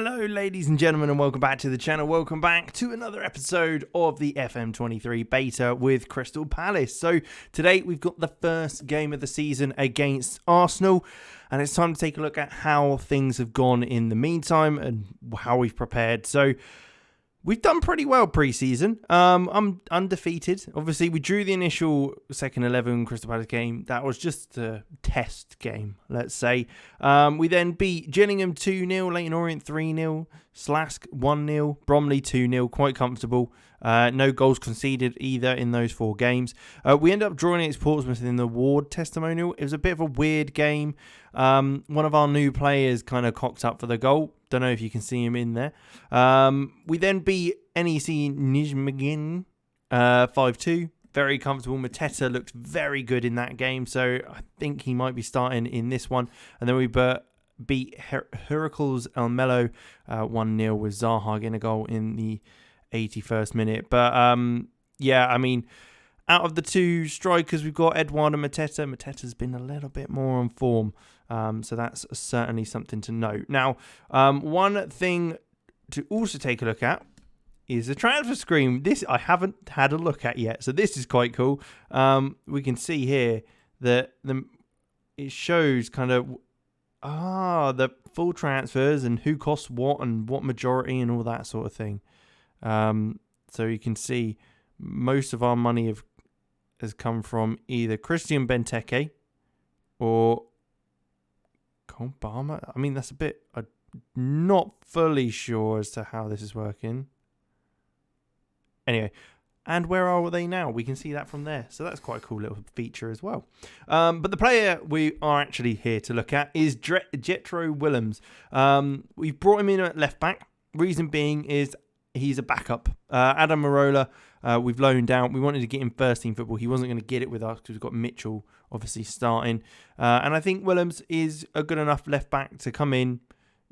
Hello ladies and gentlemen, and welcome back to the channel. Welcome back to another episode of the FM23 beta with Crystal Palace. So today we've got the first game of the season against Arsenal, and it's time to take a look at how things have gone in the meantime and how we've prepared. So we've done pretty well pre-season. I'm undefeated. Obviously, we drew the initial second 11 Crystal Palace game. That was just a test game, let's say. We then beat Gillingham 2-0, Leyton Orient 3-0, Slask 1-0, Bromley 2-0, quite comfortable. No goals conceded either in those four games. We ended up drawing against Portsmouth in the Ward testimonial. It was a bit of a weird game. One of our new players kind of cocked up for the goal. Don't know if you can see him in there. We then beat NEC Nijmegen 5-2. Very comfortable. Mateta looked very good in that game, so I think he might be starting in this one. And then we beat Heracles Almelo 1-0 with Zaha getting a goal in the 81st minute. But yeah, I mean, out of the two strikers, we've got Edouard and Mateta. Mateta's been a little bit more on form. So that's certainly something to note. Now, one thing to also take a look at is the transfer screen. This I haven't had a look at yet, so this is quite cool. We can see here that it shows kind of the full transfers and who costs what and what majority and all that sort of thing. So you can see most of our money has come from either Christian Benteke or Obama. I mean, that's a bit... I'm not fully sure as to how this is working. Anyway, and where are they now? We can see that from there. So that's quite a cool little feature as well. But the player we are actually here to look at is Jetro Willems. We've brought him in at left back. Reason being is he's a backup. Adam Marola, we've loaned out. We wanted to get him first team football. He wasn't going to get it with us because we've got Mitchell obviously starting. And I think Willems is a good enough left back to come in,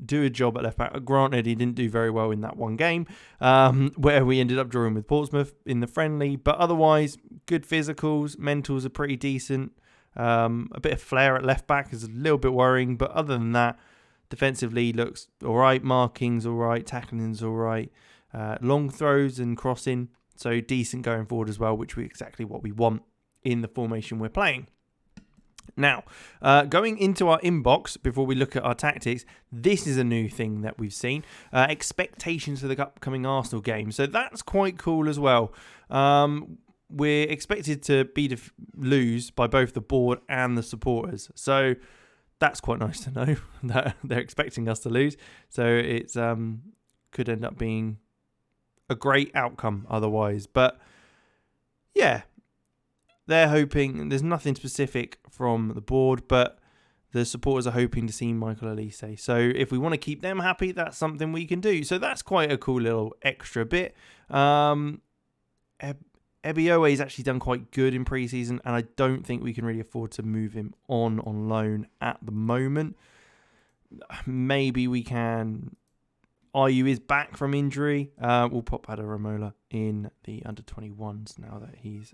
do a job at left back. Granted, he didn't do very well in that one game where we ended up drawing with Portsmouth in the friendly. But otherwise, good physicals. Mentals are pretty decent. A bit of flair at left back is a little bit worrying. But other than that, defensively looks all right. Marking's all right. Tackling's all right. Long throws and crossing. So decent going forward as well, which is exactly what we want in the formation we're playing. Now, going into our inbox before we look at our tactics, this is a new thing that we've seen. Expectations for the upcoming Arsenal game. So that's quite cool as well. We're expected to lose by both the board and the supporters. So that's quite nice to know that they're expecting us to lose. So it's could end up being a great outcome otherwise. But yeah, they're hoping, there's nothing specific from the board, but the supporters are hoping to see Michael Elise. So if we want to keep them happy, that's something we can do. So that's quite a cool little extra bit. Ebiowe's actually done quite good in pre-season, and I don't think we can really afford to move him on loan at the moment. Maybe we can. Ayew is back from injury. We'll pop Ramola in the under-21s now that he's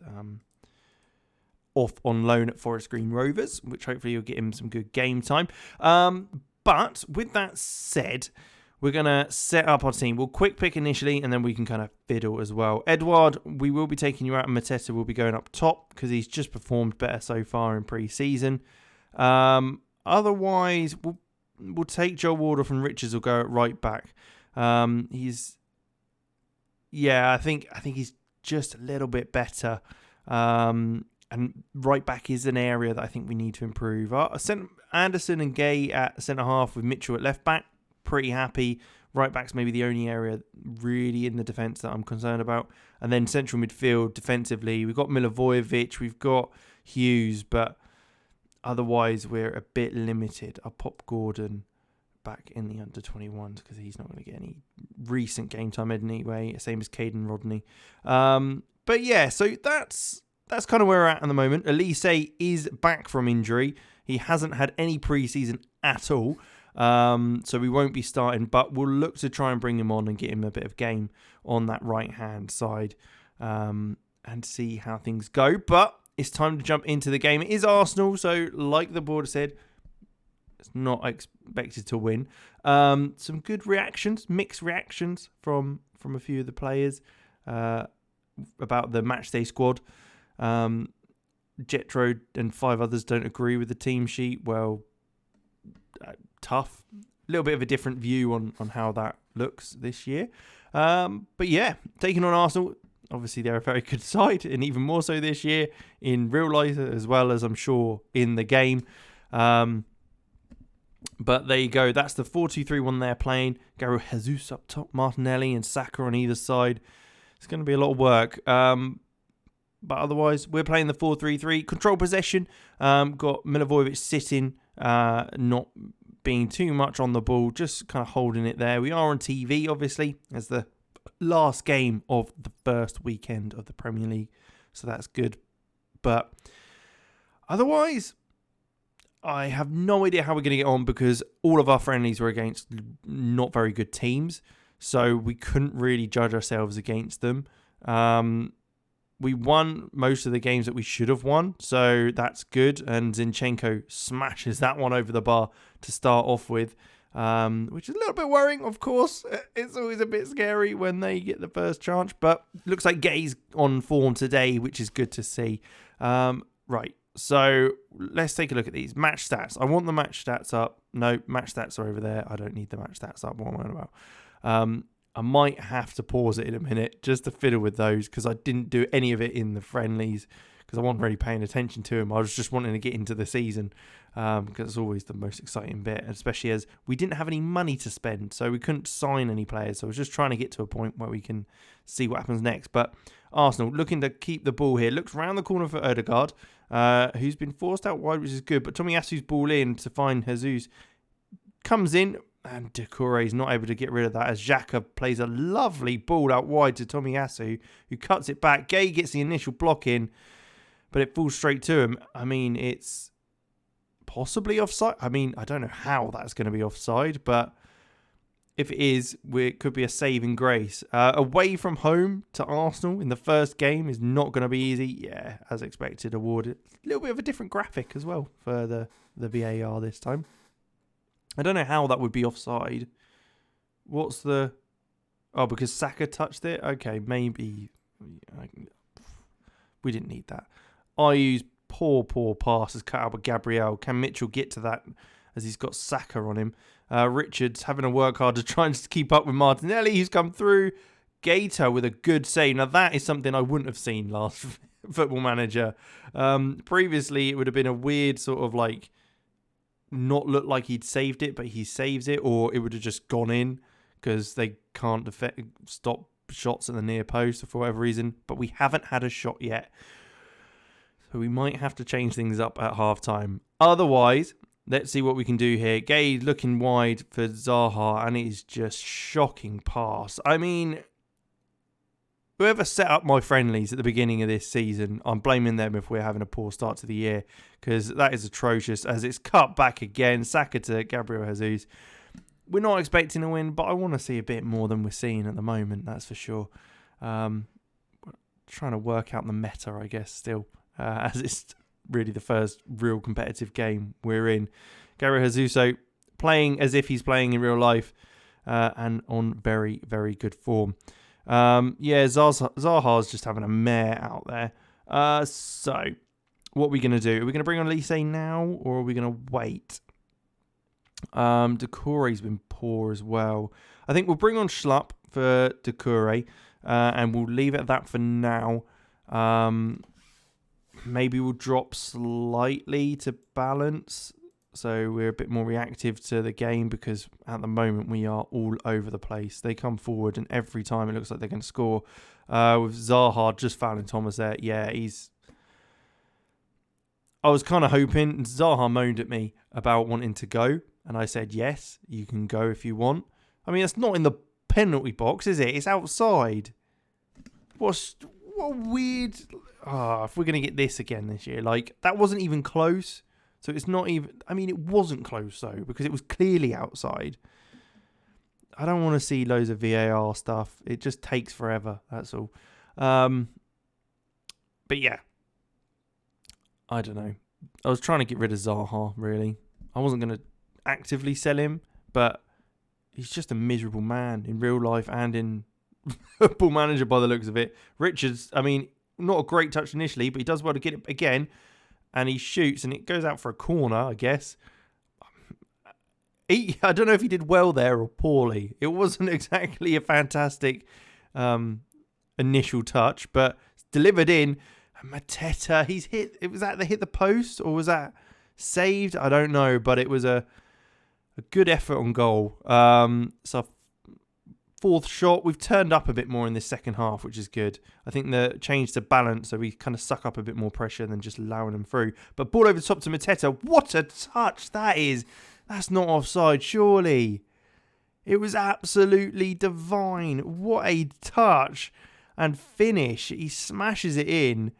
off on loan at Forest Green Rovers, which hopefully will get him some good game time. But with that said, we're going to set up our team. We'll quick pick initially, and then we can kind of fiddle as well. Edouard, we will be taking you out, and Mateta will be going up top because he's just performed better so far in pre-season. Otherwise, we'll take Joe Wardle and Richards will go at right back. I think he's just a little bit better. And right back is an area that I think we need to improve. Anderson and Gay at centre half with Mitchell at left back. Pretty happy. Right back's maybe the only area really in the defence that I'm concerned about. And then central midfield defensively, we've got Milivojevic, we've got Hughes, but otherwise we're a bit limited. I'll pop Gordon back in the under-21s because he's not going to get any recent game time anyway. Same as Caden Rodney. But yeah, so that's kind of where we're at the moment. Elise is back from injury. He hasn't had any pre-season at all. So we won't be starting, but we'll look to try and bring him on and get him a bit of game on that right-hand side and see how things go. But it's time to jump into the game. It is Arsenal, so like the board said, It's not expected to win. Some good reactions, mixed reactions from a few of the players about the matchday squad. Jetro and 5 others don't agree with the team sheet. Well, tough. A little bit of a different view on how that looks this year. But yeah, taking on Arsenal, obviously they're a very good side, and even more so this year in real life as well as I'm sure in the game. But there you go. That's the 4-2-3-1 they're playing. Gabriel Jesus up top, Martinelli and Saka on either side. It's going to be a lot of work. But otherwise, we're playing the 4-3-3. Control possession. Got Milivojevic sitting, not being too much on the ball, just kind of holding it there. We are on TV, obviously, as the last game of the first weekend of the Premier League. So that's good. But otherwise, I have no idea how we're going to get on because all of our friendlies were against not very good teams. So we couldn't really judge ourselves against them. We won most of the games that we should have won, so that's good. And Zinchenko smashes that one over the bar to start off with, which is a little bit worrying, of course. It's always a bit scary when they get the first chance, but looks like Gay's on form today, which is good to see. Right, so let's take a look at these. Match stats. I want the match stats up. No, match stats are over there. I don't need the match stats up. What am I on about? I might have to pause it in a minute just to fiddle with those because I didn't do any of it in the friendlies because I wasn't really paying attention to them. I was just wanting to get into the season because it's always the most exciting bit, especially as we didn't have any money to spend, so we couldn't sign any players. So I was just trying to get to a point where we can see what happens next. But Arsenal looking to keep the ball here. Looks round the corner for Odegaard, who's been forced out wide, which is good. But Tomiyasu's ball in to find Jesus. Comes in. And Doucouré is not able to get rid of that as Xhaka plays a lovely ball out wide to Tomiyasu, who cuts it back. Gay gets the initial block in, but it falls straight to him. I mean, it's possibly offside. I mean, I don't know how that's going to be offside, but if it is, it could be a saving grace. Away from home to Arsenal in the first game is not going to be easy. Yeah, as expected, awarded. A little bit of a different graphic as well for the VAR this time. I don't know how that would be offside. What's the... Oh, because Saka touched it? Okay, maybe... We didn't need that. Ayew's poor pass is cut out by Gabriel. Can Mitchell get to that as he's got Saka on him? Richards having to work hard to try and keep up with Martinelli, who's come through. Gator with a good save. Now, that is something I wouldn't have seen last Football Manager. Previously, it would have been a weird sort of like... not look like he'd saved it, but he saves it, or it would have just gone in because they can't stop shots at the near post for whatever reason. But we haven't had a shot yet, so we might have to change things up at half time. Otherwise, let's see what we can do here. Gay looking wide for Zaha, and it is just shocking pass. I mean, whoever set up my friendlies at the beginning of this season, I'm blaming them if we're having a poor start to the year because that is atrocious as it's cut back again. Saka to Gabriel Jesus. We're not expecting a win, but I want to see a bit more than we're seeing at the moment, that's for sure. Trying to work out the meta, I guess, still, as it's really the first real competitive game we're in. Gabriel Jesus playing as if he's playing in real life and on very, very good form. Zaha's just having a mare out there. So, what are we going to do? Are we going to bring on Lise now, or are we going to wait? Doucouré's been poor as well. I think we'll bring on Schlupp for Doucouré, and we'll leave it at that for now. Maybe we'll drop slightly to balance, so we're a bit more reactive to the game because at the moment we are all over the place. They come forward and every time it looks like they're going to score. With Zaha just fouling Thomas there. Yeah, I was kind of hoping. Zaha moaned at me about wanting to go. And I said, yes, you can go if you want. I mean, it's not in the penalty box, is it? It's outside. What weird... if we're going to get this again this year. Like, that wasn't even close. So it's not even... I mean, it wasn't close, though, because it was clearly outside. I don't want to see loads of VAR stuff. It just takes forever, that's all. But yeah. I don't know. I was trying to get rid of Zaha, really. I wasn't going to actively sell him, but he's just a miserable man in real life and in Football Manager by the looks of it. Richards, I mean, not a great touch initially, but he does well to get it again, and he shoots, and it goes out for a corner, I guess. I don't know if he did well there or poorly. It wasn't exactly a fantastic initial touch, but it's delivered in. And Mateta, he's hit. Was that hit the post, or was that saved? I don't know, but it was a good effort on goal. So fourth shot, we've turned up a bit more in this second half, which is good. I think the change to balance, so we kind of suck up a bit more pressure than just allowing them through. But ball over the top to Mateta. What a touch that is. That's not offside, surely. It was absolutely divine. What a touch and finish. He smashes it in.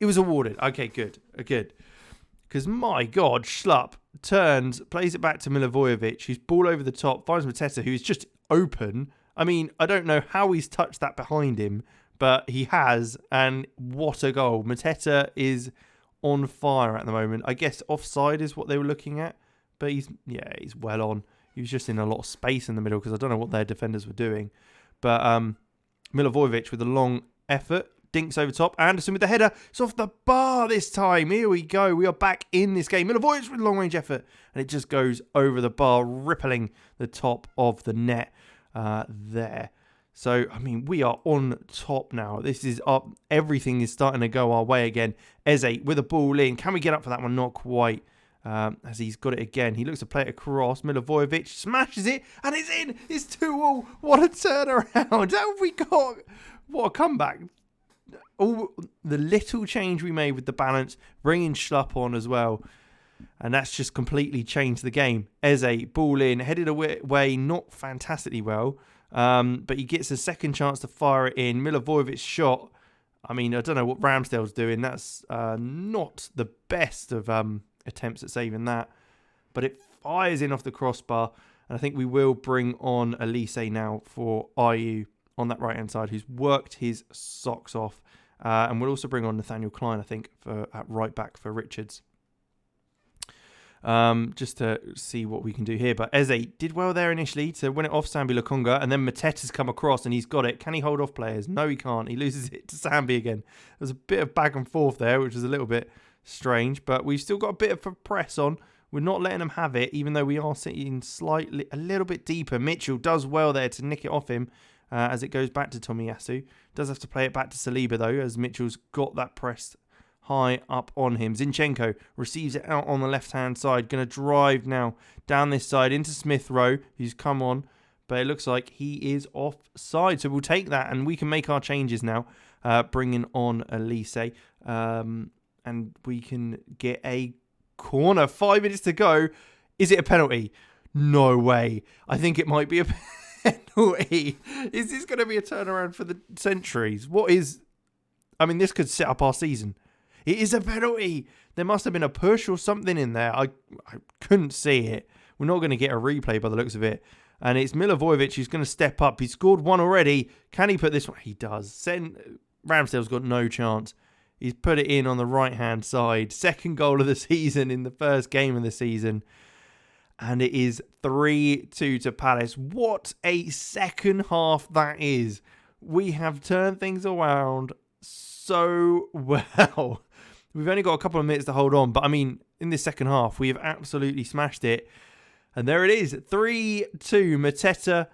It was awarded. Okay, good. Because, my God, Schlupp turns, plays it back to Milivojevic, who's ball over the top, finds Mateta, who's just open. I mean, I don't know how he's touched that behind him, but he has, and what a goal. Mateta is on fire at the moment. I guess offside is what they were looking at, but he's well on. He was just in a lot of space in the middle because I don't know what their defenders were doing. But Milivojevic with a long effort, dinks over top. Anderson with the header. It's off the bar this time. Here we go. We are back in this game. Milivojevic with long range effort, and it just goes over the bar, rippling the top of the net there. So, I mean, we are on top now. This is up. Everything is starting to go our way again. Eze with a ball in. Can we get up for that one? Not quite. As he's got it again. He looks to play it across. Milivojevic smashes it, and it's in. It's 2-2. What a turnaround. How have we got? What a comeback. All the little change we made with the balance, bringing Schlupp on as well. And that's just completely changed the game. Eze, ball in, headed away, not fantastically well. But he gets a second chance to fire it in. Milivojevic's shot. I mean, I don't know what Ramsdale's doing. That's not the best of attempts at saving that. But it fires in off the crossbar. And I think we will bring on Elise now for IU on that right-hand side, who's worked his socks off. And we'll also bring on Nathaniel Klein, I think, at right back for Richards. Just to see what we can do here. But Eze did well there initially to win it off Sambi Lokonga, and then Mateta's come across and he's got it. Can he hold off players? No, he can't. He loses it to Sambi again. There's a bit of back and forth there, which is a little bit strange, but we've still got a bit of a press on. We're not letting them have it, even though we are sitting a little bit deeper. Mitchell does well there to nick it off him as it goes back to Tomiyasu. Does have to play it back to Saliba though, as Mitchell's got that press high up on him. Zinchenko receives it out on the left-hand side. Going to drive now down this side into Smith Rowe, who's come on. But it looks like he is offside. So we'll take that and we can make our changes now. Bringing on Elise. And we can get a corner. 5 minutes to go. Is it a penalty? No way. I think it might be a penalty. Is this going to be a turnaround for the centuries? This could set up our season. It is a penalty. There must have been a push or something in there. I couldn't see it. We're not going to get a replay by the looks of it. And it's Milivojevic who's going to step up. He's scored one already. Can he put this one? He does. Ramsdale's got no chance. He's put it in on the right-hand side. Second goal of the season in the first game of the season. And it is 3-2 to Palace. What a second half that is. We have turned things around so well. We've only got a couple of minutes to hold on, but I mean, in this second half, we have absolutely smashed it. And there it is, 3-2. Mateta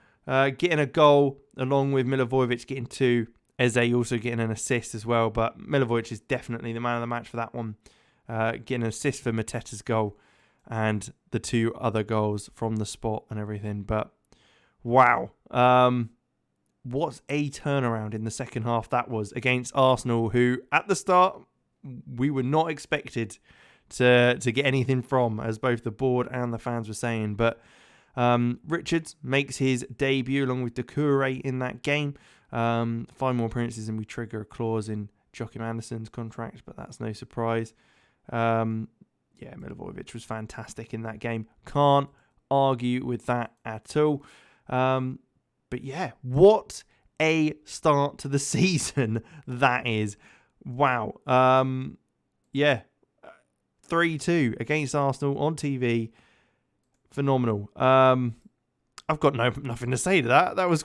getting a goal, along with Milivojevic getting 2. Eze also getting an assist as well, but Milivojevic is definitely the man of the match for that one. Getting an assist for Mateta's goal and the 2 other goals from the spot and everything. But wow. What a turnaround in the second half that was against Arsenal, who at the start we were not expected to get anything from, as both the board and the fans were saying. But Richards makes his debut along with Doucouré in that game. 5 more appearances and we trigger a clause in Joachim Andersen's contract, but that's no surprise. Milivojevic was fantastic in that game. Can't argue with that at all. But yeah, what a start to the season that is. Wow. 3-2 against Arsenal on TV. phenomenal. I've got nothing to say to that. That was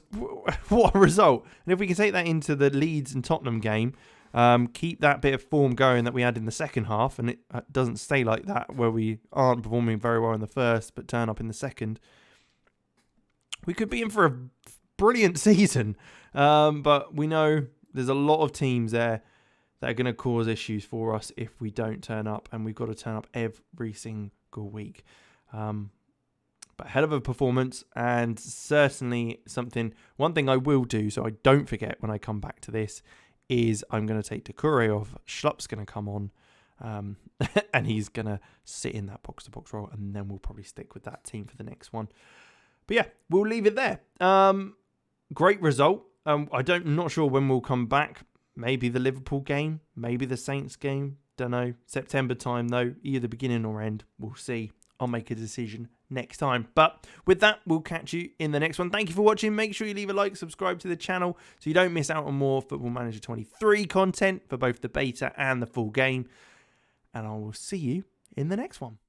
what a result. And if we can take that into the Leeds and Tottenham game, keep that bit of form going that we had in the second half, and it doesn't stay like that where we aren't performing very well in the first but turn up in the second, we could be in for a brilliant season. But we know there's a lot of teams there that are going to cause issues for us if we don't turn up, and we've got to turn up every single week. But hell of a performance, and certainly one thing I will do so I don't forget when I come back to this is I'm going to take Doucouré off. Schlupp's going to come on, and he's going to sit in that box-to-box role, and then we'll probably stick with that team for the next one. But yeah, we'll leave it there. Great result. I'm not sure when we'll come back. Maybe the Liverpool game, maybe the Saints game. Don't know. September time though, either beginning or end. We'll see. I'll make a decision next time. But with that, we'll catch you in the next one. Thank you for watching. Make sure you leave a like, subscribe to the channel so you don't miss out on more Football Manager 23 content for both the beta and the full game. And I will see you in the next one.